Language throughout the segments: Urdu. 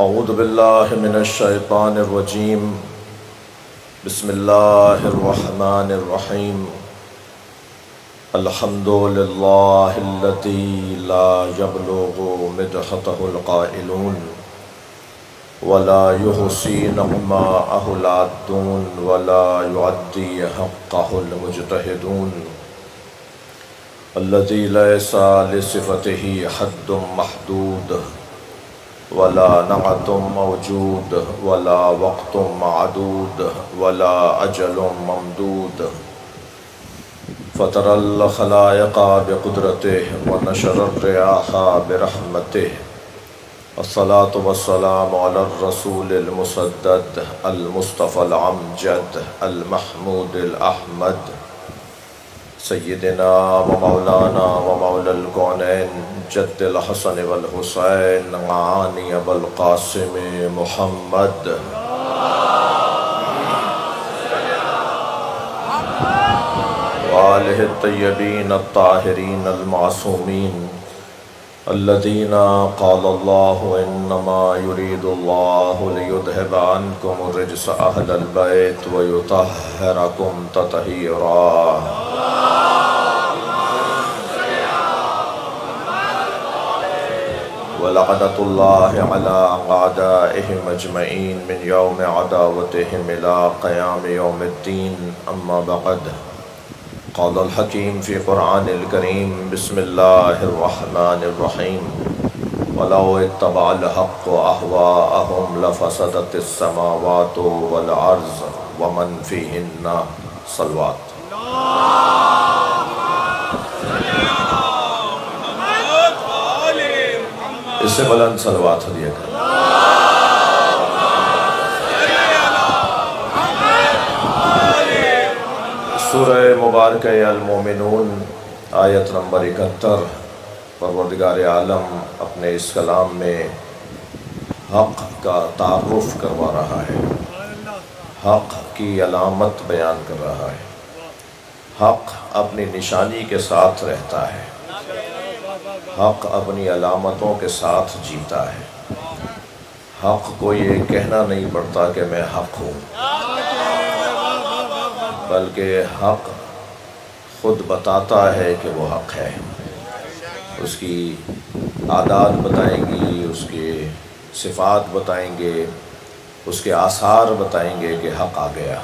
اعوذ باللہ من الشیطان الرجیم بسم اللہ الرحمن الرحیم الحمد للہ الذی لا یبلغ مدحتہ القائلون ولا یحصی نعماءہ العادون ولا یعدی حقہ المجتہدون الذی لیس لصفتہ حد محدود ولا نعت موجود ولا وقت معدود ولا اجل ممدود فطر الخلائق بقدرته ونشر الرياح برحمته الصلاة والسلام على الرسول المسدد المصطفى العمجد المحمود الأحمد سیدنا و مولانا و مولا الکونین جد الحسن والحسین معانی ابو القاسم محمد وآلہ الطیبین الطاہرین المعصومین الذین قال اللہ انما یرید اللہ لیذہب عنکم الرجس اہل البیت ویطہرکم تطہیرا وَلَعْنَةُ اللَّهِ عَلَىٰ أَعْدَائِهِمْ أَجْمَعِينَ مِنْ يَوْمِ عَدَاوَتِهِمْ إِلَىٰ قِيَامِ يَوْمِ الدِّينِ أَمَّا بَعْدُ قَالَ الْحَكِيمُ فِي قُرْآنِ الْكَرِيمِ بِسْمِ اللَّهِ الرَّحْمَٰنِ الرَّحِيمِ وَلَوْ اتَّبَعَ الْحَقُّ أَهْوَاءَهُمْ لَفَسَدَتِ السَّمَاوَاتُ وَالْأَرْضُ وَمَنْ فِيهِنَّ صلوات اس سے بلند صلوات ہدیہ کر سورہ مبارکہ المومنون آیت نمبر 71 پروردگار عالم اپنے اس کلام میں حق کا تعارف کروا رہا ہے، حق کی علامت بیان کر رہا ہے، حق اپنی نشانی کے ساتھ رہتا ہے، حق اپنی علامتوں کے ساتھ جیتا ہے، حق کو یہ کہنا نہیں پڑتا کہ میں حق ہوں، بلکہ حق خود بتاتا ہے کہ وہ حق ہے، اس کی عادات بتائیں گی، اس کے صفات بتائیں گے، اس کے آثار بتائیں گے کہ حق آ گیا۔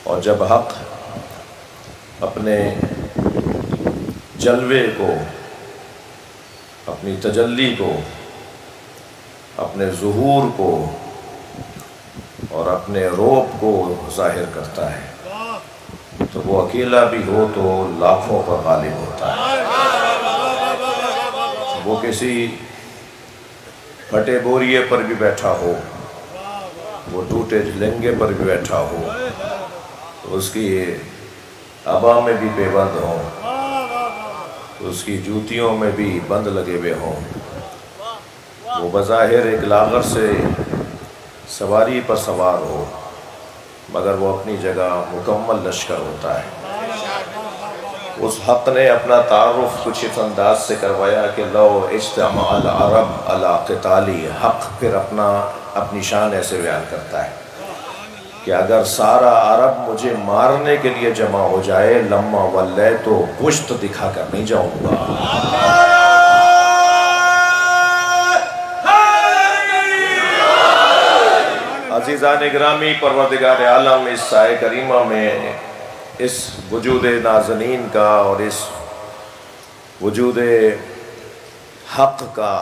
اور جب حق اپنے جلوے کو، اپنی تجلی کو، اپنے ظہور کو اور اپنے روب کو ظاہر کرتا ہے تو وہ اکیلا بھی ہو تو لاکھوں پر غالب ہوتا ہے، وہ کسی پھٹے بوریے پر بھی بیٹھا ہو، وہ ٹوٹے جھلنگے پر بھی بیٹھا ہو، اس کی عبا میں بھی بے بند ہوں، اس کی جوتیوں میں بھی بند لگے ہوئے ہوں، وہ بظاہر ایک لاغر سے سواری پر سوار ہو مگر وہ اپنی جگہ مکمل لشکر ہوتا ہے۔ اس حق نے اپنا تعارف کچھ اس انداز سے کروایا کہ لو اجتمع العرب علی قتالی، حق پھر اپنی شان ایسے بیان کرتا ہے کہ اگر سارا عرب مجھے مارنے کے لیے جمع ہو جائے لما واللے تو پشت دکھا کر نہیں جاؤں گا۔ عزیزان گرامی، پروردگار عالم اس سائے کریمہ میں اس وجود نازنین کا اور اس وجود حق کا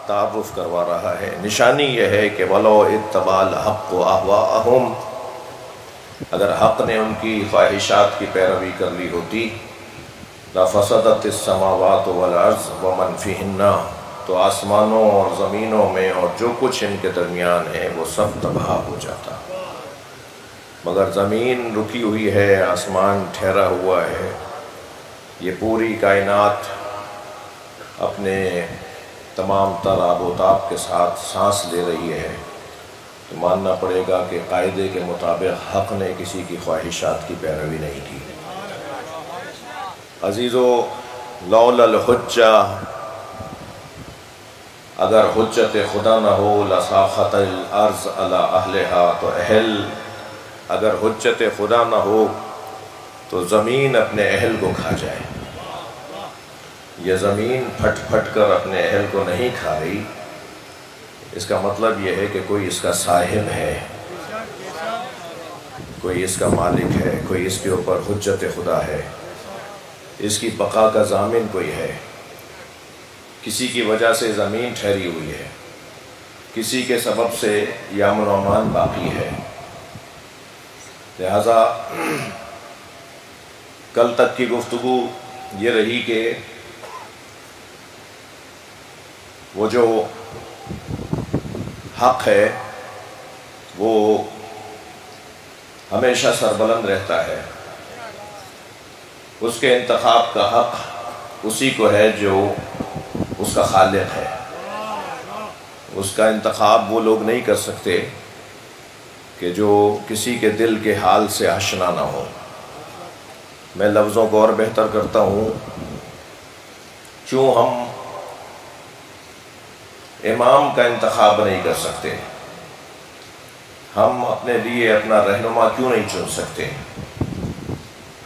تعارف کروا رہا ہے۔ نشانی یہ ہے کہ وَلَوْ اتَّبَعَ الْحَقُّ أَهْوَاءَهُمْ، اگر حق نے ان کی خواہشات کی پیروی کر لی ہوتی لَفَسَدَتِ السَّمَاوَاتُ وَالْأَرْضُ وَمَنْ فِيهِنَّ، تو آسمانوں اور زمینوں میں اور جو کچھ ان کے درمیان ہے وہ سب تباہ ہو جاتا، مگر زمین رکی ہوئی ہے، آسمان ٹھہرا ہوا ہے، یہ پوری کائنات اپنے تمام تر آب و تاب کے ساتھ سانس لے رہی ہے، تو ماننا پڑے گا کہ قاعدے کے مطابق حق نے کسی کی خواہشات کی پیروی نہیں کی۔ عزیزو، لولا الحجہ اگر حجت خدا نہ ہو لساخت الارض علی اہلہا، تو اگر حجت خدا نہ ہو تو زمین اپنے اہل کو کھا جائے۔ یہ زمین پھٹ پھٹ کر اپنے اہل کو نہیں کھا رہی، اس کا مطلب یہ ہے کہ کوئی اس کا صاحب ہے، کوئی اس کا مالک ہے، کوئی اس کے اوپر حجت خدا ہے، اس کی بقا کا ضامن کوئی ہے۔ کسی کی وجہ سے زمین ٹھہری ہوئی ہے، کسی کے سبب سے یہ امن و امان باقی ہے۔ لہذا کل تک کی گفتگو یہ رہی کہ وہ جو حق ہے وہ ہمیشہ سربلند رہتا ہے، اس کے انتخاب کا حق اسی کو ہے جو اس کا خالق ہے۔ اس کا انتخاب وہ لوگ نہیں کر سکتے کہ جو کسی کے دل کے حال سے آشنا نہ ہو۔ میں لفظوں کو اور بہتر کرتا ہوں، کیوں ہم امام کا انتخاب نہیں کر سکتے؟ ہم اپنے لیے اپنا رہنما کیوں نہیں چن سکتے؟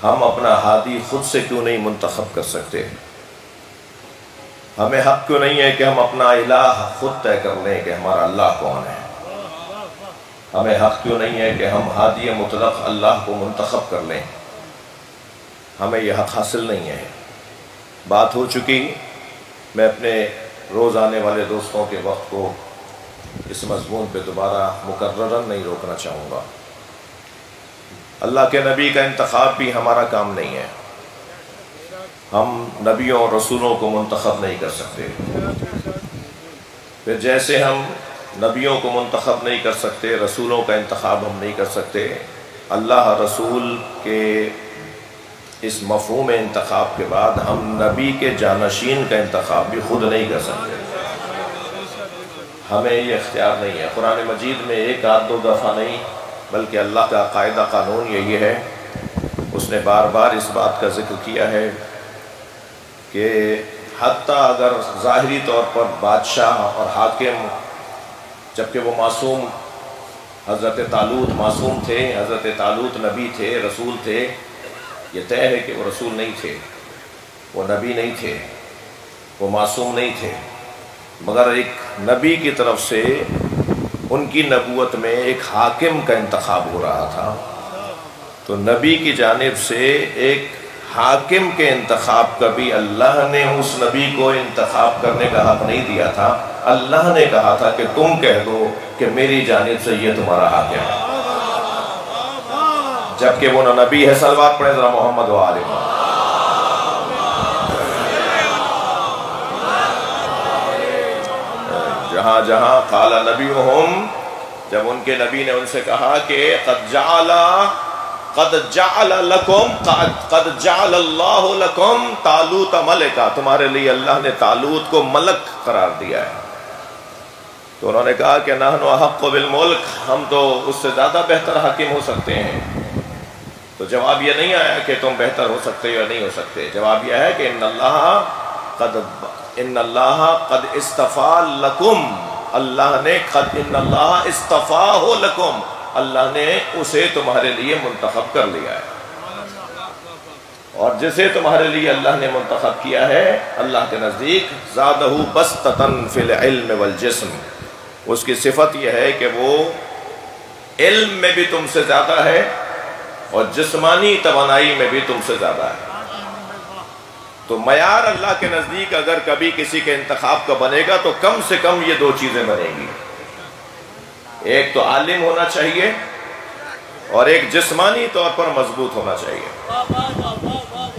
ہم اپنا ہادی خود سے کیوں نہیں منتخب کر سکتے؟ ہمیں حق کیوں نہیں ہے کہ ہم اپنا الہ خود طے کر لیں کہ ہمارا اللہ کون ہے؟ ہمیں حق کیوں نہیں ہے کہ ہم ہادی مطلق اللہ کو منتخب کر لیں؟ ہمیں یہ حق حاصل نہیں ہے۔ بات ہو چکی، میں اپنے روز آنے والے دوستوں کے وقت کو اس مضمون پہ دوبارہ مکررن نہیں روکنا چاہوں گا۔ اللہ کے نبی کا انتخاب بھی ہمارا کام نہیں ہے، ہم نبیوں اور رسولوں کو منتخب نہیں کر سکتے۔ پھر جیسے ہم نبیوں کو منتخب نہیں کر سکتے، رسولوں کا انتخاب ہم نہیں کر سکتے، اللہ رسول کے اس مفہوم انتخاب کے بعد ہم نبی کے جانشین کا انتخاب بھی خود نہیں کر سکتے۔ ہمیں یہ اختیار نہیں ہے۔ قرآن مجید میں ایک آدھ دو دفعہ نہیں بلکہ اللہ کا قاعدہ قانون یہی ہے، اس نے بار بار اس بات کا ذکر کیا ہے کہ حتیٰ اگر ظاہری طور پر بادشاہ اور حاکم، جبکہ وہ معصوم، حضرت طالوت معصوم تھے، حضرت طالوت نبی تھے، رسول تھے، یہ طے ہے کہ وہ رسول نہیں تھے، وہ نبی نہیں تھے، وہ معصوم نہیں تھے، مگر ایک نبی کی طرف سے ان کی نبوت میں ایک حاکم کا انتخاب ہو رہا تھا۔ تو نبی کی جانب سے ایک حاکم کے انتخاب کا بھی اللہ نے اس نبی کو انتخاب کرنے کا حق نہیں دیا تھا۔ اللہ نے کہا تھا کہ تم کہہ دو کہ میری جانب سے یہ تمہارا حاکم ہے، جبکہ وہ نہ نبی ہے۔ صلوات پڑھیں ذرا محمد و آل محمد۔ جہاں جہاں قال نبیہم، جب ان کے نبی نے ان سے کہا کہ قد جعل اللہ لکم طالوت ملکا، تمہارے لیے اللہ نے طالوت کو ملک قرار دیا ہے، تو انہوں نے کہا کہ نحن احق بالملک، ہم تو اس سے زیادہ بہتر حاکم ہو سکتے ہیں۔ تو جواب یہ نہیں آیا کہ تم بہتر ہو سکتے یا نہیں ہو سکتے، جواب یہ ہے کہ ان اللہ قد استفا لکم، اللہ نے ان اللہ استفاہ لکم، اللہ نے اسے تمہارے لیے منتخب کر لیا ہے، اور جسے تمہارے لیے اللہ نے منتخب کیا ہے اللہ کے نزدیک زادہ بسطۃ فی العلم والجسم، اس کی صفت یہ ہے کہ وہ علم میں بھی تم سے زیادہ ہے اور جسمانی توانائی میں بھی تم سے زیادہ ہے۔ تو معیار اللہ کے نزدیک اگر کبھی کسی کے انتخاب کا بنے گا تو کم سے کم یہ دو چیزیں بنیں گی، ایک تو عالم ہونا چاہیے اور ایک جسمانی طور پر مضبوط ہونا چاہیے۔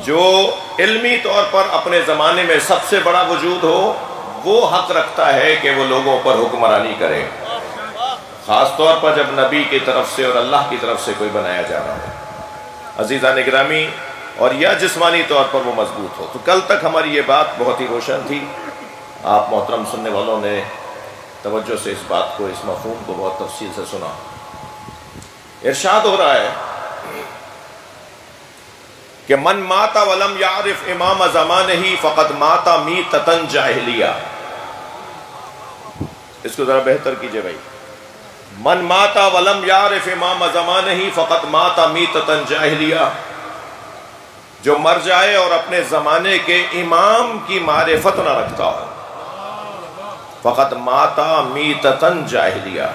جو علمی طور پر اپنے زمانے میں سب سے بڑا وجود ہو وہ حق رکھتا ہے کہ وہ لوگوں پر حکمرانی کرے، خاص طور پر جب نبی کی طرف سے اور اللہ کی طرف سے کوئی بنایا جا رہا ہو، عزیزان گرامی، اور یا جسمانی طور پر وہ مضبوط ہو۔ تو کل تک ہماری یہ بات بہت ہی روشن تھی، آپ محترم سننے والوں نے توجہ سے اس بات کو، اس مفہوم کو بہت تفصیل سے سنا۔ ارشاد ہو رہا ہے کہ من مات ولم یعرف امام زمانہ فقد مات میتۃ جاہلیہ، اس کو ذرا بہتر کیجئے بھائی. من ماتا ولم یعرف امام زمانہ فقط ماتا میتۃ جاہلیہ. جو مر جائے اور اپنے زمانے کے امام کی معرفت نہ رکھتا ہو، فقط ماتا میتۃ جاہلیہ،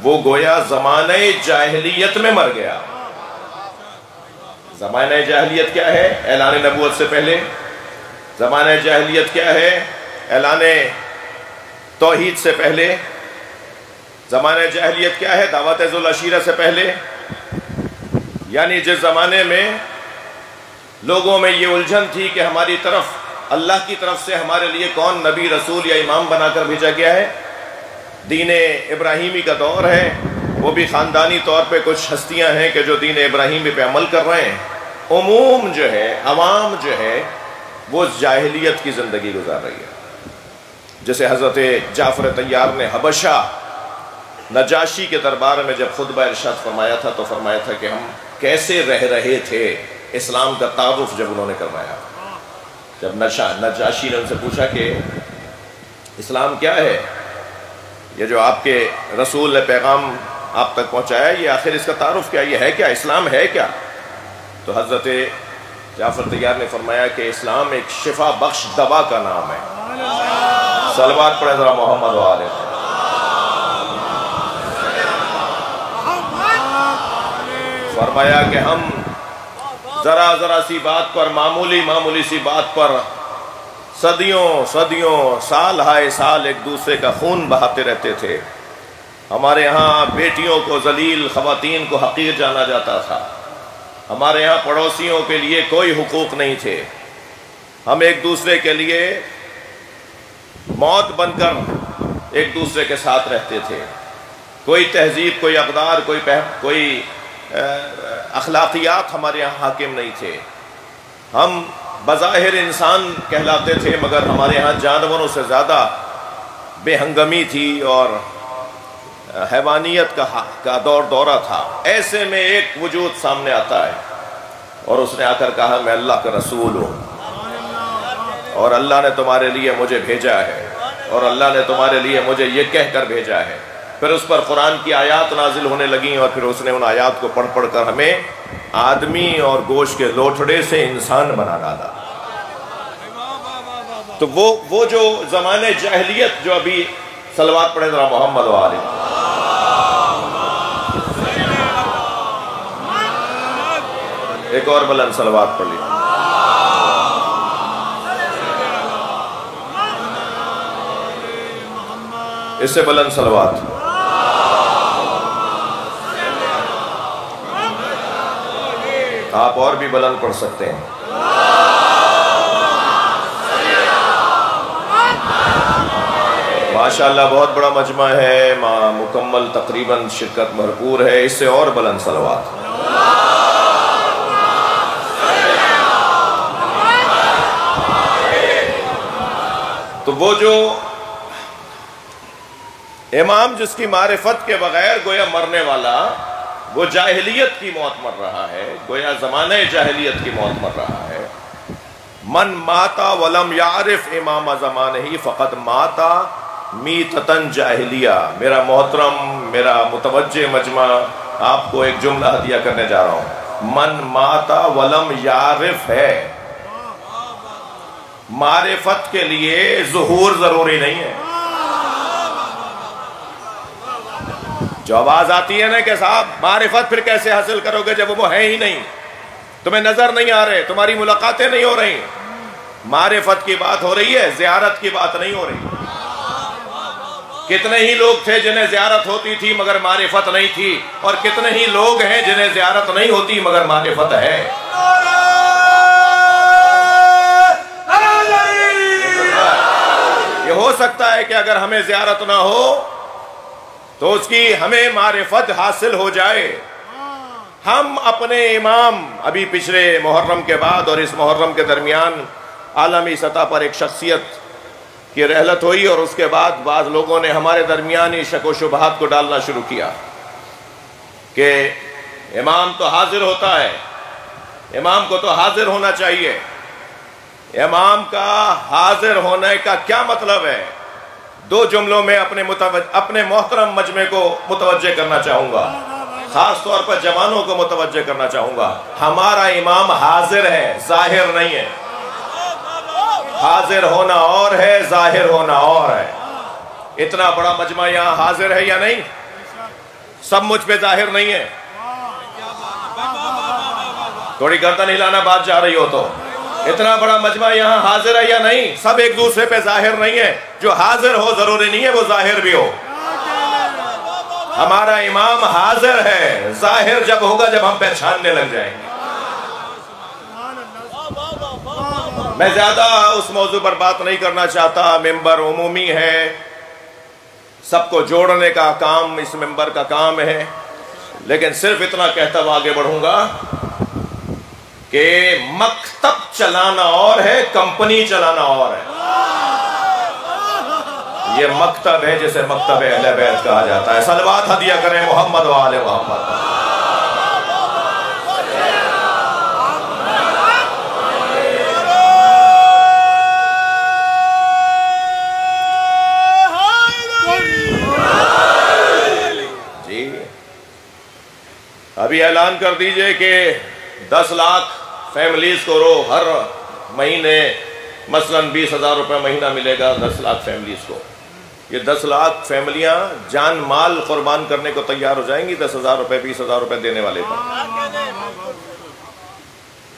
وہ گویا زمانہ جاہلیت میں مر گیا. زمانہ جاہلیت کیا ہے؟ اعلان نبوت سے پہلے. زمانہ جاہلیت کیا ہے؟ اعلان توحید سے پہلے. زمانہ جاہلیت کیا ہے؟ دعوت ذو العشیرہ سے پہلے. یعنی جس زمانے میں لوگوں میں یہ الجھن تھی کہ ہماری طرف اللہ کی طرف سے ہمارے لیے کون نبی رسول یا امام بنا کر بھیجا گیا ہے. دین ابراہیمی کا دور ہے، وہ بھی خاندانی طور پہ کچھ ہستیاں ہیں کہ جو دین ابراہیمی پہ عمل کر رہے ہیں. عموم جو ہے، عوام جو ہے، وہ جاہلیت کی زندگی گزار رہی ہے. جیسے حضرت جعفر طیار نے حبشہ نجاشی کے دربار میں جب خطبہ ارشاد فرمایا تھا تو فرمایا تھا کہ ہم کیسے رہ رہے تھے. اسلام کا تعارف جب انہوں نے کروایا، جب نجاشی نے ان سے پوچھا کہ اسلام کیا ہے، یہ جو آپ کے رسول نے پیغام آپ تک پہنچایا، یہ آخر اس کا تعارف کیا، یہ ہے کیا، اسلام ہے کیا؟ تو حضرت جعفر طیار نے فرمایا کہ اسلام ایک شفا بخش دوا کا نام ہے. صلوات پڑھیں ذرا محمد و آلہ. فرمایا کہ ہم ذرا سی بات پر، معمولی سی بات پر صدیوں سال ہائے سال ایک دوسرے کا خون بہاتے رہتے تھے. ہمارے ہاں بیٹیوں کو ذلیل، خواتین کو حقیر جانا جاتا تھا. ہمارے ہاں پڑوسیوں کے لیے کوئی حقوق نہیں تھے. ہم ایک دوسرے کے لیے موت بن کر ایک دوسرے کے ساتھ رہتے تھے. کوئی تہذیب، کوئی اقدار، کوئی اخلاقیات ہمارے یہاں حاکم نہیں تھے. ہم بظاہر انسان کہلاتے تھے مگر ہمارے ہاں جانوروں سے زیادہ بے ہنگمی تھی اور حیوانیت کا دورہ تھا. ایسے میں ایک وجود سامنے آتا ہے اور اس نے آ کر کہا میں اللہ کا رسول ہوں اور اللہ نے تمہارے لیے مجھے بھیجا ہے اور اللہ نے تمہارے لیے مجھے یہ کہہ کر بھیجا ہے. پھر اس پر قرآن کی آیات نازل ہونے لگیں اور پھر اس نے ان آیات کو پڑھ کر ہمیں آدمی اور گوشت کے لوٹھڑے سے انسان بنا ڈالا. تو وہ جو زمانے جاہلیت جو ابھی، صلوات پڑھیں ذرا محمد و آلہ. ایک اور بلند صلوات پڑھ لی. اس سے بلند صلوات. آپ اور بھی بلند پڑھ سکتے ہیں. ماشاءاللہ بہت بڑا مجمع ہے، مکمل تقریباً شرکت بھرپور ہے. اس سے اور بلند صلوات. تو وہ جو امام جس کی معرفت کے بغیر گویا مرنے والا، وہ جاہلیت کی موت مر رہا ہے، گویا زمانہ جاہلیت کی موت مر رہا ہے. من ماتا ولم یعرف امام زمانہ فقط ماتا میتۃ جاہلیہ. میرا محترم، میرا متوجہ مجمع، آپ کو ایک جملہ ہدیہ کرنے جا رہا ہوں. من ماتا ولم یعرف ہے. معرفت کے لیے ظہور ضروری نہیں ہے. جو آواز آتی ہے نا کہ صاحب معرفت پھر کیسے حاصل کرو گے جب وہ ہے ہی نہیں، تمہیں نظر نہیں آ رہے، تمہاری ملاقاتیں نہیں ہو رہی. معرفت کی بات ہو رہی ہے، زیارت کی بات نہیں ہو رہی. کتنے ہی لوگ تھے جنہیں زیارت ہوتی تھی مگر معرفت نہیں تھی، اور کتنے ہی لوگ ہیں جنہیں زیارت نہیں ہوتی مگر معرفت ہے. یہ ہو سکتا ہے کہ اگر ہمیں زیارت نہ ہو تو اس کی ہمیں معرفت حاصل ہو جائے. ہم اپنے امام، ابھی پچھلے محرم کے بعد اور اس محرم کے درمیان عالمی سطح پر ایک شخصیت کی رحلت ہوئی، اور اس کے بعد بعض لوگوں نے ہمارے درمیان ہی شک و شبہات کو ڈالنا شروع کیا کہ امام تو حاضر ہوتا ہے، امام کو تو حاضر ہونا چاہیے. امام کا حاضر ہونے کا کیا مطلب ہے؟ دو جملوں میں اپنے محترم مجمع کو متوجہ کرنا چاہوں گا، خاص طور پر جوانوں کو متوجہ کرنا چاہوں گا۔ ہمارا امام حاضر ہے، ظاہر نہیں ہے۔ حاضر ہونا اور ہے، ظاہر ہونا اور ہے۔ اتنا بڑا مجمع یہاں حاضر ہے یا نہیں؟ سب مجھ پہ ظاہر نہیں ہے؟ تھوڑی گردن ہلانا بات جا رہی ہو تو۔ اتنا بڑا مجمع یہاں حاضر ہے یا نہیں؟ سب ایک دوسرے پہ ظاہر نہیں ہے۔ جو حاضر ہو ضروری نہیں ہے وہ ظاہر بھی ہو۔ ہمارا امام حاضر ہے، ظاہر جب ہوگا جب ہم پہچاننے لگ جائیں گے۔ میں زیادہ اس موضوع پر بات نہیں کرنا چاہتا، ممبر عمومی ہے، سب کو جوڑنے کا کام اس ممبر کا کام ہے، لیکن صرف اتنا کہتا ہوا آگے بڑھوں گا کہ مکتب چلانا اور ہے، کمپنی چلانا اور ہے۔ یہ مکتب ہے جسے مکتب اہل بیت کہا جاتا ہے۔ صلوات ہدیہ کریں محمد و آل محمد۔ جی ابھی اعلان کر دیجئے کہ 10 لاکھ فیملیز کو ہر مہینے مثلاً 20,000 روپے مہینہ ملے گا 10 لاکھ فیملیز کو۔ یہ 10 لاکھ فیملیاں جان مال قربان کرنے کو تیار ہو جائیں گی 10,000 روپے 20,000 روپے دینے والے پر۔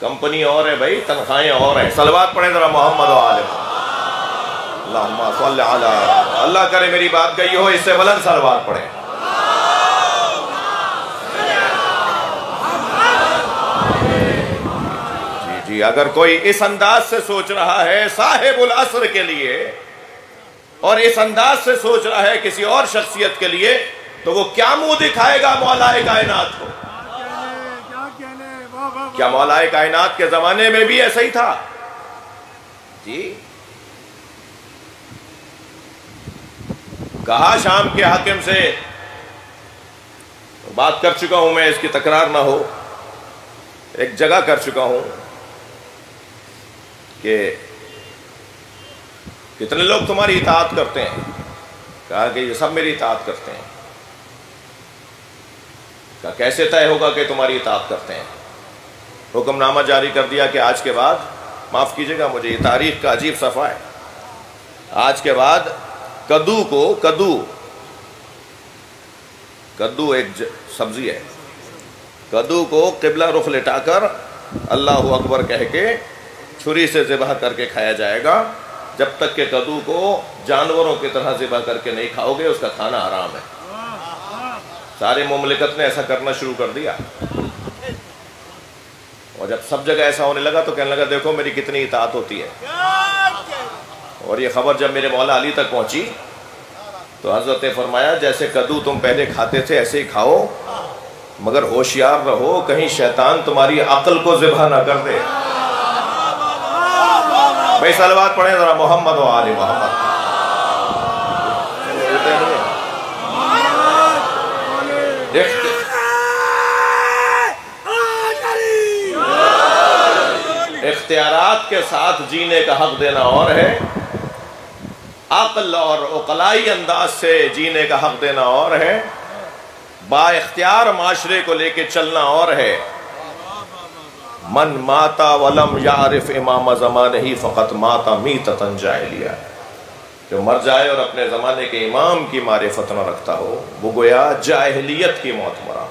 کمپنی اور ہے بھائی، تنخواہیں اور ہیں۔ صلوات پڑھیں ذرا محمد و آل محمد۔ اللہم صلی علی، اللہ کرے میری بات گئی ہو، اس سے بلند صلوات پڑھیں۔ جی اگر کوئی اس انداز سے سوچ رہا ہے صاحب العصر کے لیے، اور اس انداز سے سوچ رہا ہے کسی اور شخصیت کے لیے، تو وہ کیا منہ دکھائے گا مولا کائنات کو؟ کیا مولا کائنات کے زمانے میں بھی ایسا ہی تھا؟ جی کہا شام کے حاکم سے، بات کر چکا ہوں میں، اس کی تکرار نہ ہو، ایک جگہ کر چکا ہوں کہ کتنے لوگ تمہاری اطاعت کرتے ہیں؟ کہا کہ یہ سب میری اطاعت کرتے ہیں۔ کہا کیسے طے ہوگا کہ تمہاری اطاعت کرتے ہیں؟ حکم نامہ جاری کر دیا کہ آج کے بعد، معاف کیجئے گا مجھے یہ تاریخ کا عجیب صفحہ ہے، آج کے بعد کدو ایک سبزی ہے، کدو کو قبلہ رخ لٹا کر اللہ اکبر کہہ کے چھری سے ذبح کر کے کھایا جائے گا۔ جب تک کہ کدو کو جانوروں کی طرح ذبح کر کے نہیں کھاؤ گے، اس کا کھانا حرام ہے۔ سارے مملکت نے ایسا کرنا شروع کر دیا، اور جب سب جگہ ایسا ہونے لگا تو کہنے لگا دیکھو میری کتنی اطاعت ہوتی ہے۔ اور یہ خبر جب میرے مولا علی تک پہنچی تو حضرت نے فرمایا جیسے کدو تم پہلے کھاتے تھے ایسے ہی کھاؤ، مگر ہوشیار رہو کہیں شیطان تمہاری عقل کو ذبح نہ کر دے۔ بھائی صلوات پڑھیں ذرا محمد و آل محمد۔ اختیارات کے ساتھ جینے کا حق دینا اور ہے، عقل اور عقلائی انداز سے جینے کا حق دینا اور ہے، با اختیار معاشرے کو لے کے چلنا اور ہے۔ من ماتا ولم یعرف امام زمانہ فقط ماتا میتۃ جاہلیہ، جو مر جائے اور اپنے زمانے کے امام کی معرفت نہ رکھتا ہو وہ گویا جاہلیت کی موت مرا۔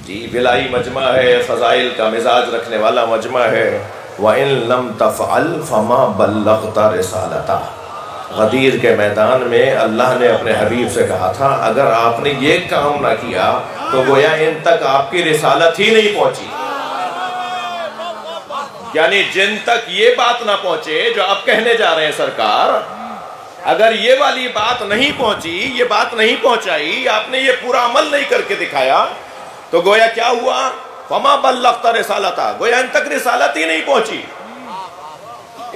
جی بلائی مجمع ہے، فضائل کا مزاج رکھنے والا مجمع ہے۔ وَإِن لَمْ تَفْعَلْ فَمَا بَلَّغْتَ رِسَالَتَهُ، غدیر کے میدان میں اللہ نے اپنے حبیب سے کہا تھا اگر آپ نے یہ کام نہ کیا تو گویا ان تک آپ کی رسالت ہی نہیں پہنچی۔ یعنی جن تک یہ بات نہ پہنچے جو آپ کہنے جا رہے ہیں سرکار، اگر یہ والی بات نہیں پہنچی، یہ بات نہیں پہنچائی، آپ نے یہ پورا عمل نہیں کر کے دکھایا، تو گویا کیا ہوا؟ فما بلغت رسالتہ، گویا ان تک رسالت ہی نہیں پہنچی۔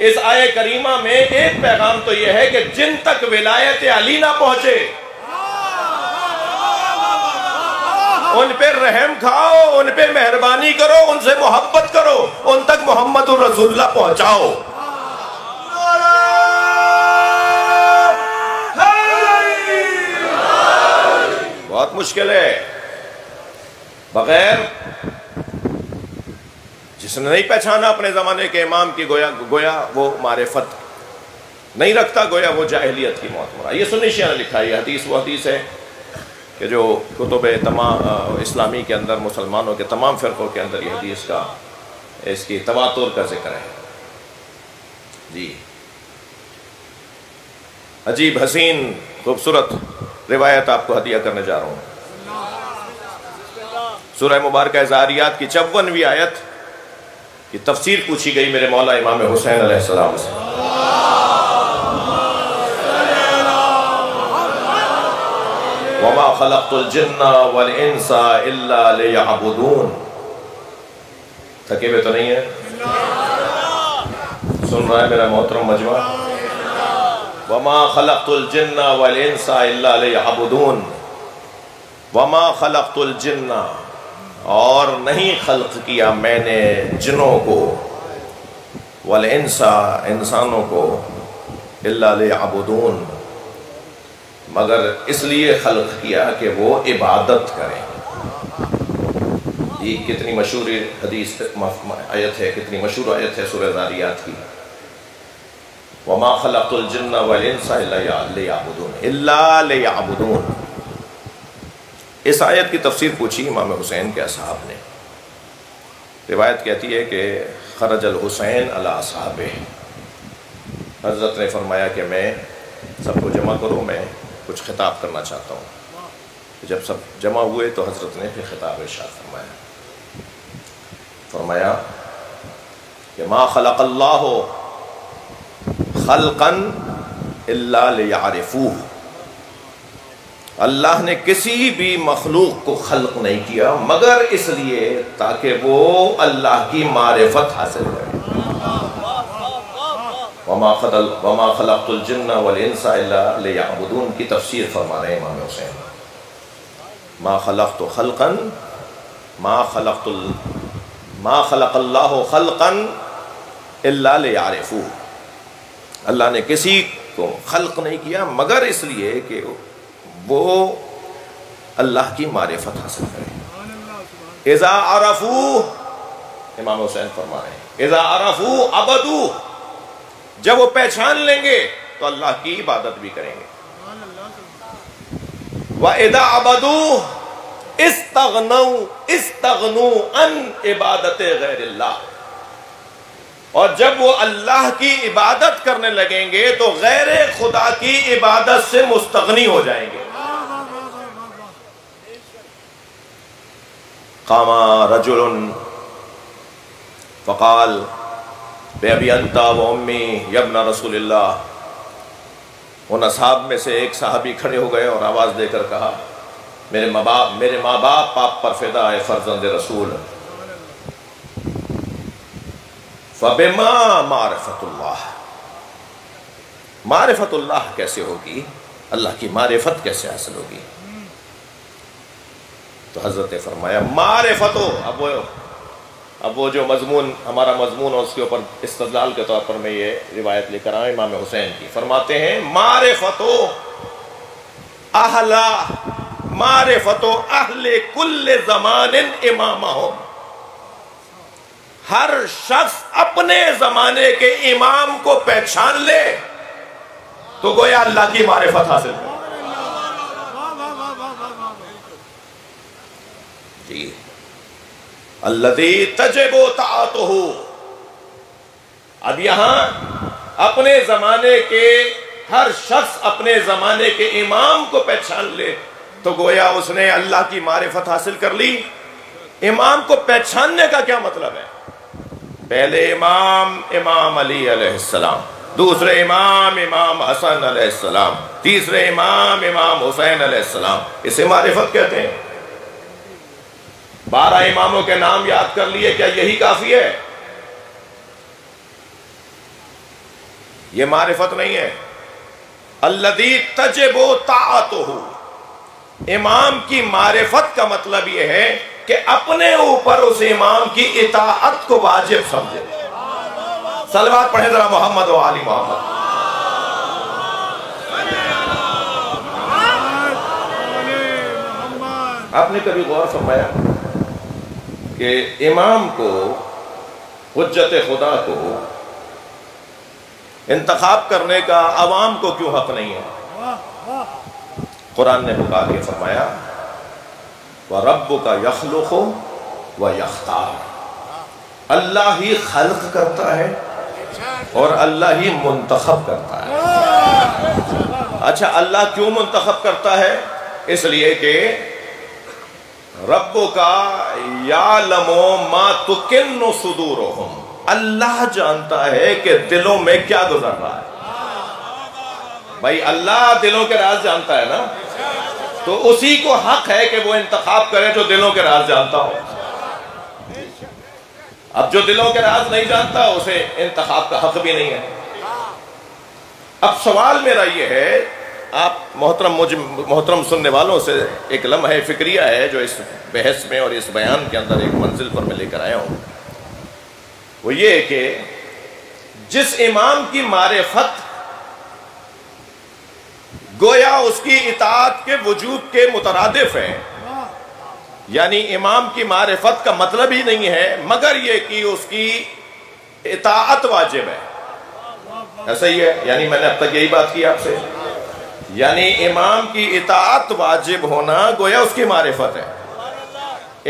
اس آیے کریمہ میں ایک پیغام تو یہ ہے کہ جن تک ولایت علی نہ پہنچے ان پہ رحم کھاؤ، ان پہ مہربانی کرو، ان سے محبت کرو، ان تک محمد الرسول اللہ پہنچاؤ۔ بہت مشکل ہے. بغیر جس نے نہیں پہچانا اپنے زمانے کے امام کی گویا وہ معرفت نہیں رکھتا، گویا وہ جاہلیت کی موت مرا. یہ سنی شیعہ نے لکھا ہے. یہ حدیث وہ حدیث ہے کہ جو کتب تمام اسلامی کے اندر مسلمانوں کے تمام فرقوں کے اندر یہ حدیث کا اس کی تواتر کا ذکر ہے. جی عجیب حسین خوبصورت روایت آپ کو ہدیہ کرنے جا رہا ہوں. سورہ مبارکہ زاریات کی 54ویں آیت کی تفسیر پوچھی گئی میرے مولا امام حسین علیہ السلام سے. وَمَا خَلَقْتُ الْجِنَّ وَالْإِنسَ إِلَّا لِيَعْبُدُونَ. تھکے ہوئے تو نہیں ہے؟ سن رہا ہے میرا محترم مجمع؟ وَمَا خَلَقْتُ الْجِنَّ وَالْإِنسَ إِلَّا لِيَعْبُدُونَ. وَمَا خَلَقْتُ الْجِنَّ، اور نہیں خلق کیا میں نے جنوں کو، وَالْإِنسَ انسانوں کو، إِلَّا لِيَعْبُدُونَ مگر اس لیے خلق کیا کہ وہ عبادت کریں. یہ کتنی مشہور حدیث آیت ہے، کتنی مشہور آیت ہے سورہ زاریات کی. وَمَا خَلَقْتُ الْجِنَّ وَالْإِنسَ إِلَّا لِيَعْبُدُونَ. اس آیت کی تفسیر پوچھی امام حسین کے اصحاب نے. روایت کہتی ہے کہ خرج الحسین علی اصحابہ. حضرت نے فرمایا کہ میں سب کو جمع کروں، میں کچھ خطاب کرنا چاہتا ہوں. جب سب جمع ہوئے تو حضرت نے پھر خطاب ارشاد فرمایا کہ ما خلق اللہ خلقا الا لیعرفوہ. اللہ نے کسی بھی مخلوق کو خلق نہیں کیا مگر اس لیے تاکہ وہ اللہ کی معرفت حاصل کرے. وما خلقت الجن والانس الا لیعبدون کی تفسیر فرما رہے ہیں امام حسین. ما خلق اللہ خلقا الا لیعرفوہ. اللہ نے کسی کو خلق نہیں کیا مگر اس لیے کہ وہ اللہ کی معرفت حاصل کرے. اذا عرفوہ، امام حسین فرما رہے ہیں اذا عرفوہ عبدوہ، جب وہ پہچان لیں گے تو اللہ کی عبادت بھی کریں گے. وَإِذَا عَبَدُوهُ اسْتَغْنُوا عَنْ عِبَادَتِ غَيْرِ اللَّهِ، اور جب وہ اللہ کی عبادت کرنے لگیں گے تو غیر خدا کی عبادت سے مستغنی ہو جائیں گے. قام رجل فقال بِأَبِي أَنْتَ وَأُمِّي يَا ابْنَ رسول اللہ. ان اصحاب میں سے ایک صحابی کھڑے ہو گئے اور آواز دے کر کہا میرے ماں باپ آپ پر فدا ہے فرزند رسول. فَبِمَا مَعْرِفَةُ اللَّهِ، معرفت اللہ کیسے ہوگی، اللہ کی معرفت کیسے حاصل ہوگی؟ تو حضرت نے فرمایا معرفتو. اب وہ جو مضمون ہمارا مضمون اور اس کے اوپر استدلال کے طور پر میں یہ روایت لے کر آیا امام حسین کی. فرماتے ہیں معرفتو اہل کل زمان امامہم. ہر شخص اپنے زمانے کے امام کو پہچان لے تو گویا اللہ کی معرفت حاصل کرے. جی الذی تجب طاعتہ. اب یہاں اپنے زمانے کے ہر شخص اپنے زمانے کے امام کو پہچان لے تو گویا اس نے اللہ کی معرفت حاصل کر لی. امام کو پہچاننے کا کیا مطلب ہے؟ پہلے امام علی علیہ السلام، دوسرے امام حسن علیہ السلام، تیسرے امام حسین علیہ السلام. اسے معرفت کہتے ہیں. 12 اماموں کے نام یاد کر لیے، کیا یہی کافی ہے؟ یہ معرفت نہیں ہے. الذی تجب طاعتہ. امام کی معرفت کا مطلب یہ ہے کہ اپنے اوپر اس امام کی اطاعت کو واجب سمجھے. صلوات پڑھیں ذرا محمد و آل محمد. آپ نے کبھی غور فرمایا کہ امام کو، حجت خدا کو انتخاب کرنے کا عوام کو کیوں حق نہیں ہے؟ قرآن نے بتا کے فرمایا وَرَبُّكَ يَخْلُقُ وَيَخْتَارُ، اللہ ہی خلق کرتا ہے اور اللہ ہی منتخب کرتا ہے۔ اچھا، اللہ کیوں منتخب کرتا ہے؟ اس لیے کہ ربُّكَ يَعْلَمُ مَا تُكِنُّ صُدُورُهُمْ، اللہ جانتا ہے کہ دلوں میں کیا گزر رہا ہے۔ بھائی اللہ دلوں کے راز جانتا ہے نا، تو اسی کو حق ہے کہ وہ انتخاب کرے جو دلوں کے راز جانتا ہو۔ اب جو دلوں کے راز نہیں جانتا اسے انتخاب کا حق بھی نہیں ہے۔ اب سوال میرا یہ ہے، آپ محترم سننے والوں سے ایک لمحہ فکریہ ہے جو اس بحث میں اور اس بیان کے اندر ایک منزل پر میں لے کر آیا ہوں، وہ یہ ہے کہ جس امام کی معرفت گویا اس کی اطاعت کے وجوب کے مترادف ہے، یعنی امام کی معرفت کا مطلب ہی نہیں ہے مگر یہ کہ اس کی اطاعت واجب ہے۔ ایسا ہی ہے، یعنی میں نے اب تک یہی بات کی آپ سے، یعنی امام کی اطاعت واجب ہونا گویا اس کی معرفت ہے۔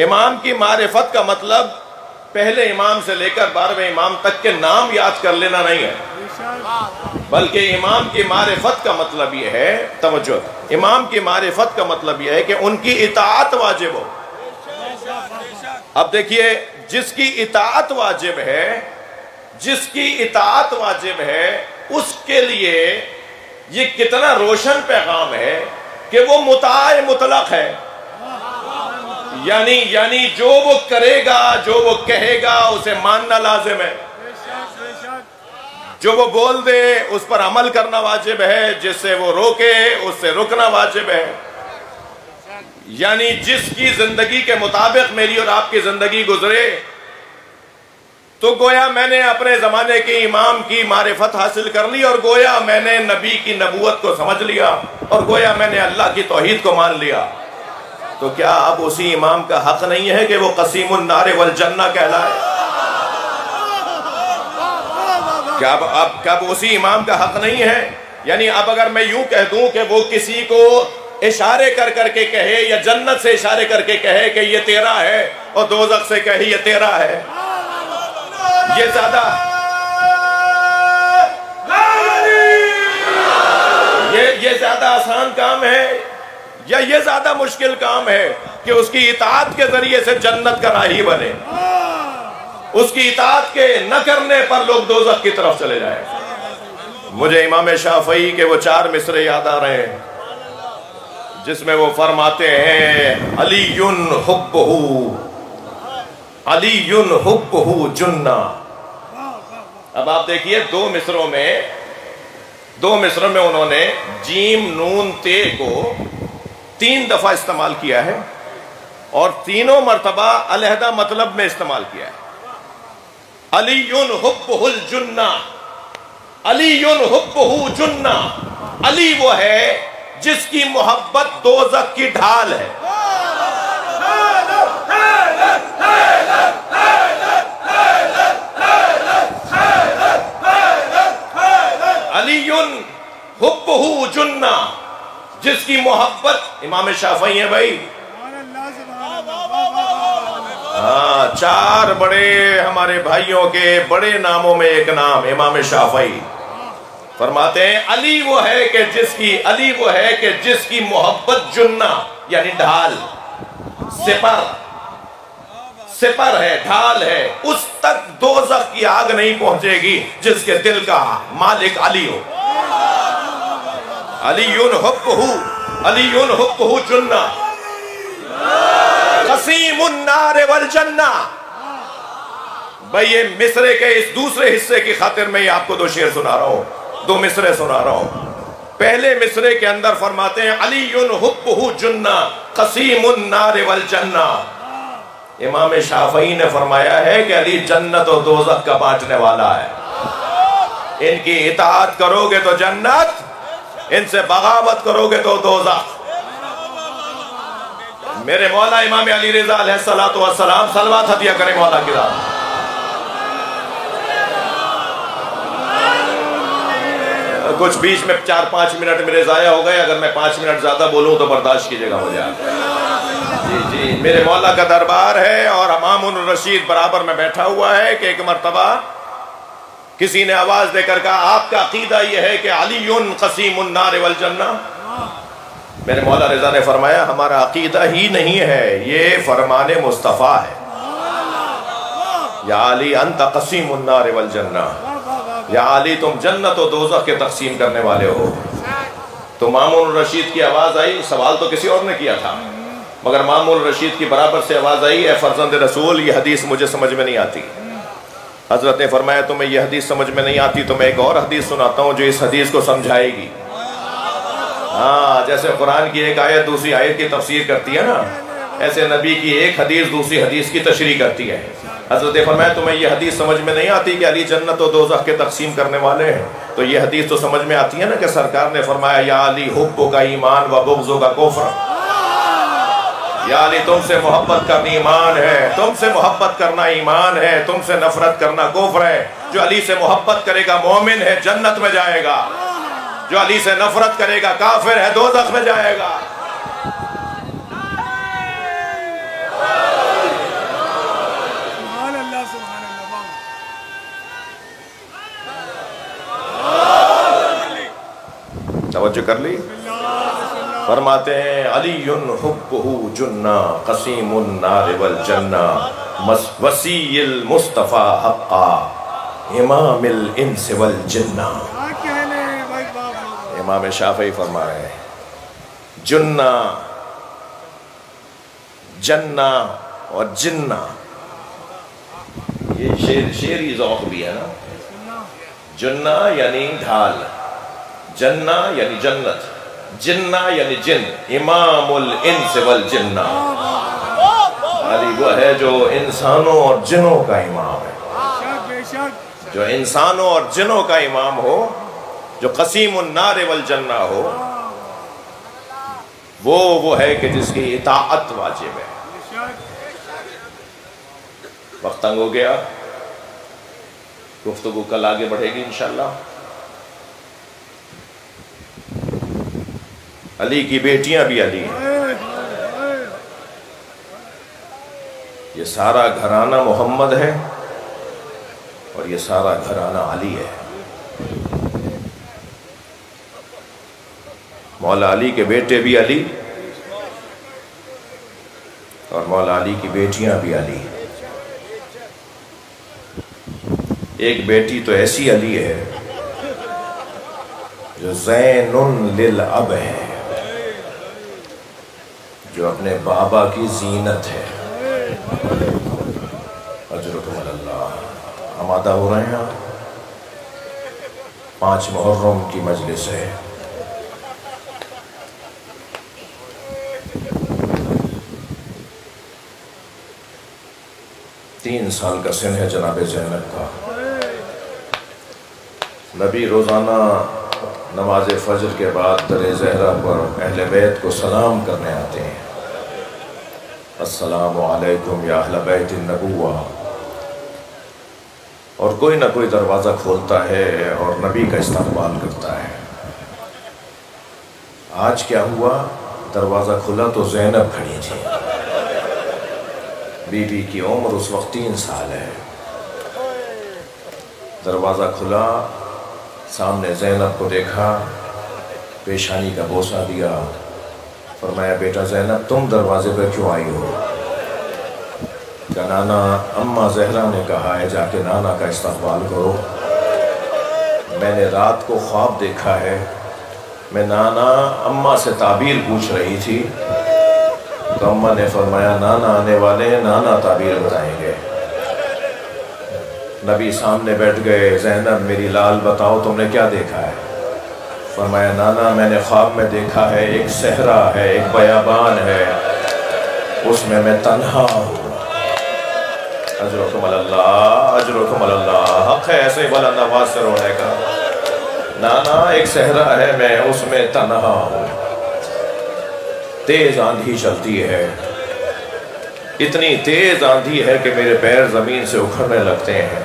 امام کی معرفت کا مطلب پہلے امام سے لے کر 12ویں امام تک کے نام یاد کر لینا نہیں ہے، بلکہ امام کی معرفت کا مطلب یہ ہے، توجہ، امام کی معرفت کا مطلب یہ ہے کہ ان کی اطاعت واجب ہو۔ اب دیکھیے، جس کی اطاعت واجب ہے، جس کی اطاعت واجب ہے، اس کے لیے یہ کتنا روشن پیغام ہے کہ وہ مطاع مطلق ہے، یعنی جو وہ کرے گا، جو وہ کہے گا اسے ماننا لازم ہے، جو وہ بول دے اس پر عمل کرنا واجب ہے، جس سے وہ روکے اس سے رکنا واجب ہے۔ یعنی جس کی زندگی کے مطابق میری اور آپ کی زندگی گزرے، تو گویا میں نے اپنے زمانے کے امام کی معرفت حاصل کر لی، اور گویا میں نے نبی کی نبوت کو سمجھ لیا، اور گویا میں نے اللہ کی توحید کو مان لیا۔ تو کیا اب اسی امام کا حق نہیں ہے کہ وہ قسیم النار والجنہ کہلائے؟ کیا اب اسی امام کا حق نہیں ہے؟ یعنی اب اگر میں یوں کہہ دوں کہ وہ کسی کو اشارے کر کر کے کہے، یا جنت سے اشارے کر کے کہے کہ یہ تیرا ہے، اور دوزخ سے کہے یہ تیرا ہے، یہ زیادہ آسان کام ہے یا یہ زیادہ مشکل کام ہے کہ اس کی اطاعت کے ذریعے سے جنت کا راہی بنے، اس کی اطاعت کے نہ کرنے پر لوگ دوزخ کی طرف چلے جائیں؟ مجھے امام شافعی کے وہ 4 مصرے یاد آ رہے ہیں جس میں وہ فرماتے ہیں علی حبہ جنہ۔ اب آپ دیکھیے 2 مصروں میں انہوں نے جیم نون تے کو 3 دفعہ استعمال کیا ہے، اور تینوں مرتبہ علیحدہ مطلب میں استعمال کیا ہے۔ علی حبہ الجنہ، علی حبہ جنہ، علی وہ ہے جس کی محبت دوزخ کی ڈھال ہے۔ علی حبہ جنہ، جس کی محبت، امام شافعی ہیں بھائی، 4 بڑے ہمارے بھائیوں کے بڑے ناموں میں ایک نام امام شافعی۔ فرماتے ہیں علی وہ ہے کہ جس کی محبت جنہ یعنی ڈھال، سپر ہے، ڈھال ہے، اس تک دوزخ کی آگ نہیں پہنچے گی جس کے دل کا مالک علی ہو۔ علی حبہ جنہ قسیم النار والجنہ۔ بھئی یہ مصرے کے اس دوسرے حصے کی خاطر میں آپ کو 2 شعر سنا رہا ہوں، 2 مصرے سنا رہا ہوں۔ پہلے مصرے کے اندر فرماتے ہیں علی حبہ جنہ قسیم النار والجنہ۔ امام شافعی نے فرمایا ہے کہ علی جنت و دوزخ کا بانٹنے والا ہے، ان کی اطاعت کرو گے تو جنت، ان سے بغاوت کرو گے تو دوزخ۔ میرے مولا امام علی رضا علیہ السلام صلوات ہدیہ کریں مولا کی ذات۔ کچھ بیچ میں 4-5 منٹ میرے ضائع ہو گئے، اگر میں 5 منٹ زیادہ بولوں تو برداشت کیجئے گا مجھے آپ۔ جی میرے مولا کا دربار ہے اور امام الرشید برابر میں بیٹھا ہوا ہے کہ ایک مرتبہ کسی نے آواز دے کر کہا آپ کا عقیدہ یہ ہے کہ علی قسیم النار والجنہ؟ میرے مولا رضا نے فرمایا ہمارا عقیدہ ہی نہیں ہے، یہ فرمان مصطفیٰ ہے۔ یا علی انت قسیم النار والجنہ، یا علی تم جنت و دوزخ کے تقسیم کرنے والے ہو۔ تو مامون الرشید کی آواز آئی، سوال تو کسی اور نے کیا تھا مگر مامون الرشید کی برابر سے آواز آئی، اے فرزند رسول یہ حدیث مجھے سمجھ میں نہیں آتی۔ حضرت نے فرمایا تمہیں یہ حدیث سمجھ میں نہیں آتی تو میں ایک اور حدیث سناتا ہوں جو اس حدیث کو سمجھائے گی۔ ہاں جیسے قرآن کی ایک آیت دوسری آیت کی تفسیر کرتی ہے نا، ایسے نبی کی ایک حدیث دوسری حدیث کی تشریح کرتی ہے۔ حضرت نے فرمایا تمہیں یہ حدیث سمجھ میں نہیں آتی کہ علی جنت و دوزخ کے تقسیم کرنے والے ہیں، تو یہ حدیث تو سمجھ میں آتی ہے نا کہ سرکار نے فرمایا یا علی حب کا ایمان و بغض کا کفر۔ یا علی تم سے محبت کرنا ایمان ہے، تم سے محبت کرنا ایمان ہے، تم سے نفرت کرنا کفر ہے۔ جو علی سے محبت کرے گا مومن ہے، جنت میں جائے گا، جو علی سے نفرت کرے گا کافر ہے، دوزخ میں جائے گا۔ توجہ کر لی؟ فرماتے ہیں علی حبہ جنہ قسیم النار والجنہ وسیع المصطفیٰ حقا امام الانس والجنہ۔ امام شافعی فرما رہے ہیں جنہ جنہ اور جنہ، یہ شعری ذوق بھی ہے نا۔ جنہ یعنی ڈھال، جنہ یعنی جنت، جنہ یعنی جن، امام الانس والجنہ۔ علی وہ ہے جو انسانوں اور جنوں کا امام ہے، جو انسانوں اور جنوں کا امام ہو، جو قسیم النار والجنہ ہو، وہ ہے کہ جس کی اطاعت واجب ہے۔ وقت تنگ ہو گیا، گفتگو کل آگے بڑھے گی انشاءاللہ۔ علی کی بیٹیاں بھی علی ہیں، یہ سارا گھرانہ محمد ہے اور یہ سارا گھرانہ علی ہے۔ مولا علی کے بیٹے بھی علی اور مولا علی کی بیٹیاں بھی علی۔ ایک بیٹی تو ایسی علی ہے جو زین للاب ہے، جو اپنے بابا کی زینت ہے۔ اجرکم اللہ۔ آمادہ ہو رہے ہیں آپ؟ 5 محرم کی مجلس ہے۔ تین سال کا سن ہے جناب زینب کا۔ نبی روزانہ نماز فجر کے بعد در زہرہ پر اہل بیت کو سلام کرنے آتے ہیں، السلام علیکم یا اہل بیت النبوہ، اور کوئی نہ کوئی دروازہ کھولتا ہے اور نبی کا استقبال کرتا ہے۔ آج کیا ہوا؟ دروازہ کھلا تو زینب کھڑی تھی۔ بی بی کی عمر اس وقت 3 سال ہے۔ دروازہ کھلا، سامنے زینب کو دیکھا، پیشانی کا بوسہ دیا، فرمایا بیٹا زینب تم دروازے پہ کیوں آئی ہو؟ کہ نانا اماں زہرا نے کہا ہے جا کے نانا کا استقبال کرو، میں نے رات کو خواب دیکھا ہے، میں نانا اماں سے تعبیر پوچھ رہی تھی تو اماں نے فرمایا نانا آنے والے ہیں، نانا تعبیر بتائیں گے۔ نبی سامنے بیٹھ گئے، زینب میری لال بتاؤ تم نے کیا دیکھا ہے؟ فرمایا نانا میں نے خواب میں دیکھا ہے ایک صحرا ہے، ایک بیابان ہے، اس میں میں تنہا ہوں۔ اجرکم اللہ، اجرکم اللہ، حق ہے ایسے بلند آواز سے رونے کا۔ نانا ایک صحرا ہے، میں اس میں تنہا ہوں، تیز آندھی چلتی ہے، اتنی تیز آندھی ہے کہ میرے پیر زمین سے اکھڑنے لگتے ہیں۔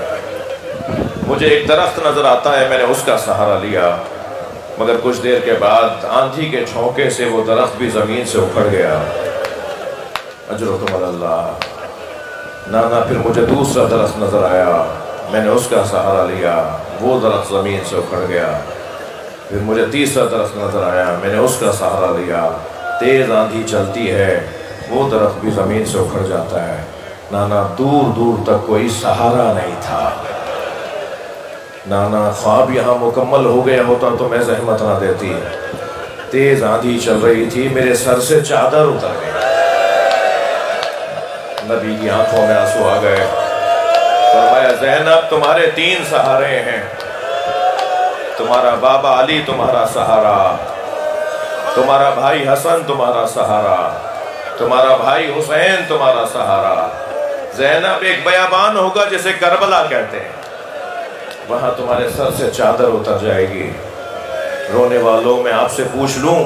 مجھے ایک درخت نظر آتا ہے، میں نے اس کا سہارا لیا، مگر کچھ دیر کے بعد آندھی کے جھونکے سے وہ درخت بھی زمین سے اکھڑ گیا۔ اجرکم اللہ۔ نانا پھر مجھے دوسرا درخت نظر آیا، میں نے اس کا سہارا لیا، وہ درخت زمین سے اکھڑ گیا۔ پھر مجھے تیسرا درخت نظر آیا، میں نے اس کا سہارا لیا۔ تیز آندھی چلتی ہے، وہ درخت بھی زمین سے اکھڑ جاتا ہے۔ نانا دور دور تک کوئی سہارا نہیں تھا۔ نانا خواب یہاں مکمل ہو گیا ہوتا تو میں زحمت نہ دیتی۔ تیز آندھی چل رہی تھی، میرے سر سے چادر اتر گئی۔ نبی کی آنکھوں میں آنسو آ گئے۔ فرمایا زینب تمہارے 3 سہارے ہیں، تمہارا بابا علی تمہارا سہارا، تمہارا بھائی حسن تمہارا سہارا، تمہارا بھائی حسین تمہارا سہارا۔ زینب ایک بیابان ہوگا جسے کربلا کہتے ہیں، وہاں تمہارے سر سے چادر اتر جائے گی۔ رونے والوں میں آپ سے پوچھ لوں،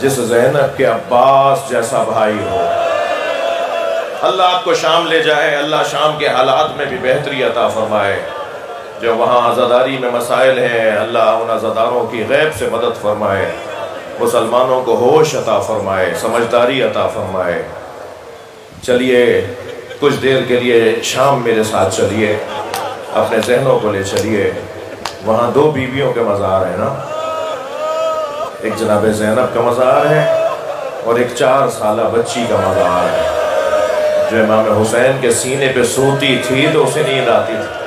جس زینب کے عباس جیسا بھائی ہو، اللہ آپ کو شام لے جائے، اللہ شام کے حالات میں بھی بہتری عطا فرمائے۔ جو وہاں عزاداری میں مسائل ہیں، اللہ ان عزاداروں کی غیب سے مدد فرمائے، مسلمانوں کو ہوش عطا فرمائے، سمجھداری عطا فرمائے۔ چلیے کچھ دیر کے لیے شام میرے ساتھ چلیے، اپنے ذہنوں کو لے چلیے۔ وہاں 2 بیویوں کے مزار ہیں نا، ایک جناب زینب کا مزار ہے اور ایک 4 سالہ بچی کا مزار ہے، جو امام حسین کے سینے پہ سوتی تھی تو اسے نیند آتی تھی۔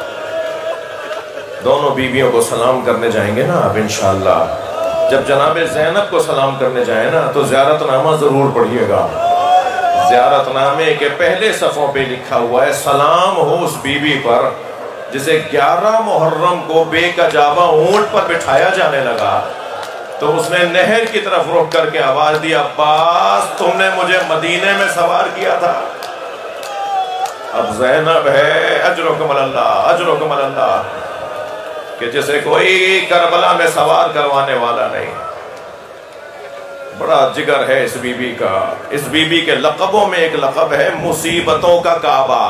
دونوں بیویوں کو سلام کرنے جائیں گے نا آپ انشاءاللہ۔ جب جناب زینب کو سلام کرنے جائیں نا تو زیارت نامہ ضرور پڑھیے گا۔ زیارت نامے کے پہلے صفوں پہ لکھا ہوا ہے، سلام ہو اس بیوی پر جسے 11 محرم کو بے کجاوا اونٹ پر بٹھایا جانے لگا تو اس نے نہر کی طرف رخ کر کے آواز دی، عباس تم نے مجھے مدینے میں سوار کیا تھا، اب زینب ہے، اجرکم اللہ اجرکم اللہ، کہ جسے کوئی کربلا میں سوار کروانے والا نہیں۔ بڑا جگر ہے اس بی بی کا۔ اس بی بی کے لقبوں میں ایک لقب ہے مصیبتوں کا کعبہ۔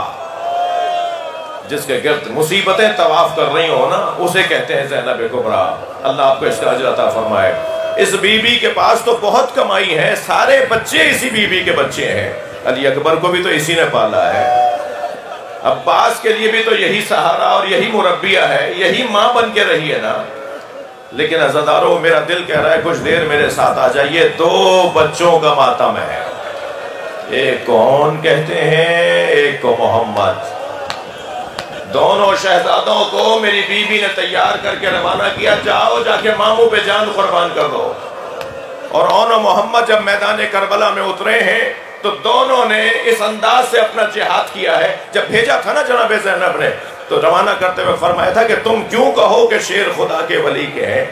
جس کے گرد مصیبتیں طواف کر رہی ہو نا، اسے کہتے ہیں زینب کبریٰ۔ اللہ آپ کو اس کا اجر عطا فرمائے۔ اس بی بی کے پاس تو بہت کمائی ہے، سارے بچے اسی بی بی کے بچے ہیں۔ علی اکبر کو بھی تو اسی نے پالا ہے، عباس کے لیے بھی تو یہی سہارا اور یہی مربیہ ہے، یہی ماں بن کے رہی ہے نا۔ لیکن عزاداروں میرا دل کہہ رہا ہے کچھ دیر میرے ساتھ آ جائیے۔ 2 بچوں کا ماتم ہے، ایک کون کہتے ہیں، ایک کو محمد۔ دونوں شہزادوں کو میری بیوی نے تیار کر کے روانہ کیا، جاؤ جا کے ماموں پہ جان قربان کر دو۔ اور اون و محمد جب میدان کربلا میں اترے ہیں تو دونوں نے اس انداز سے اپنا جہاد کیا ہے۔ جب بھیجا تھا نا جناب زینب نے تو روانہ کرتے ہوئے فرمایا تھا کہ تم کیوں کہو کہ شیر خدا کے ولی کے ہیں،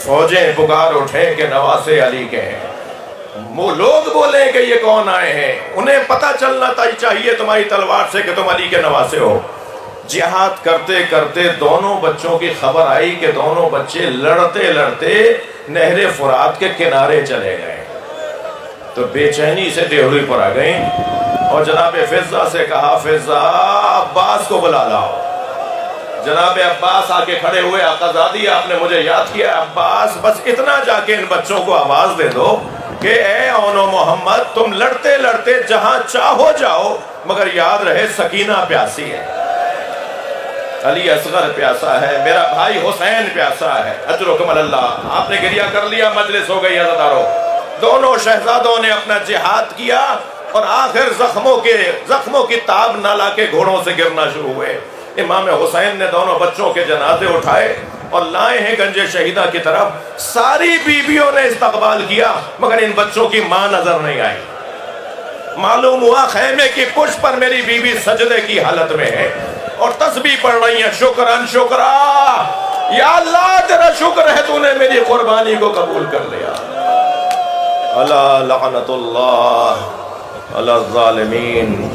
فوجیں پکار اٹھیں کہ نواسے علی کے ہیں۔ وہ لوگ بولیں کہ یہ کون آئے ہیں، انہیں پتہ چلنا چاہیے تمہاری تلوار سے کہ تم علی کے نواسے ہو۔ جہاد کرتے کرتے دونوں بچوں کی خبر آئی کہ دونوں بچے لڑتے لڑتے نہر فرات کے کنارے چلے گئے، تو بے چینی سے ڈیہڑی پر آ گئیں اور جناب فضہ سے کہا، فضہ عباس کو بلا لاؤ۔ جناب عباس آ کے کھڑے ہوئے، آقا زادی آپ نے مجھے یاد کیا، عباس بس اتنا جا کے ان بچوں کو آواز دے دو کہ اے اون و محمد تم لڑتے لڑتے جہاں چاہو جاؤ، مگر یاد رہے سکینہ پیاسی ہے، علی اصغر پیاسا ہے، میرا بھائی حسین پیاسا ہے، اجرکم اللہ۔ آپ نے گریہ کر لیا، مجلس ہو گئی عزادارو۔ دونوں شہزادوں نے اپنا جہاد کیا اور آخر زخموں کی تاب نہ لا کے گھوڑوں سے گرنا شروع ہوئے۔ امام حسین نے دونوں بچوں کے جنازے اٹھائے اور لائے ہیں گنج شہیدہ کی طرف۔ ساری بیویوں نے استقبال کیا مگر ان بچوں کی ماں نظر نہیں آئی۔ معلوم ہوا خیمے کی پشت پر میری بیوی سجدے کی حالت میں ہے اور تسبیح پڑھ رہی ہیں، شکرن شکرا، یا اللہ تیرا شکر ہے تو نے میری قربانی کو قبول کر لیا۔ اللہ لعنت اللہ علی الظالمین۔